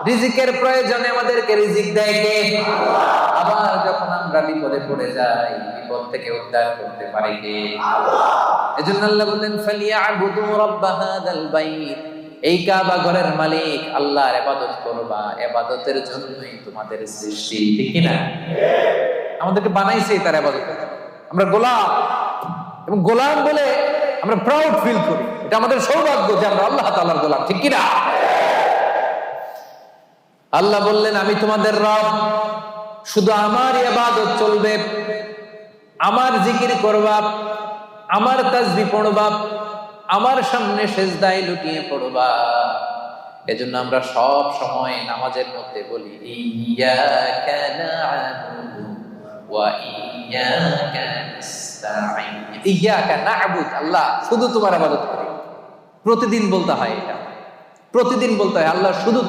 রিজিকের প্রয়োজনে আমাদেরকে রিজিক দেয় কে? আবার যখন আমরা বিপদে পড়ে যাই, বিপদ থেকে উদ্ধার করতে পারে কে? এজন্য আল্লাহ বললেন ফালিয়াবুদু রাব্ব হাযাল বাইত, এই কাবা ঘরের মালিক আল্লাহর ইবাদত করবা, ইবাদতের জন্যই তোমাদের সৃষ্টি, ঠিক কি না? আমাদেরকে বানাইছে তার ইবাদতের জন্য। আমরা গোলাম, এবং গোলাম বলে আমরা প্রাউড ফিল করি। এটা আমাদের সৌভাগ্য যে আমরা আল্লাহ তাআলার গোলাম, ঠিক কি না? আল্লাহ বললেন আমি তোমাদের রব, শুধু আমার ইবাদত চলবে, আমার জিকির করবা, আমার তাসবিহ পড়বা, আমার সামনে সিজদায় লুটিয়ে পড়বা। এজন্য আমরা সব সময় নামাজের মধ্যে বলি ইয়্যাকা না'বুদু ওয়া ইয়্যাকা নাস্তাঈন। ইয়্যাকা না'বুদ, আল্লাহ শুধু তোমার ইবাদত করি। প্রতিদিন বলতে হয়, এটা প্রতিদিন বলতে হয়, আল্লাহ শুধু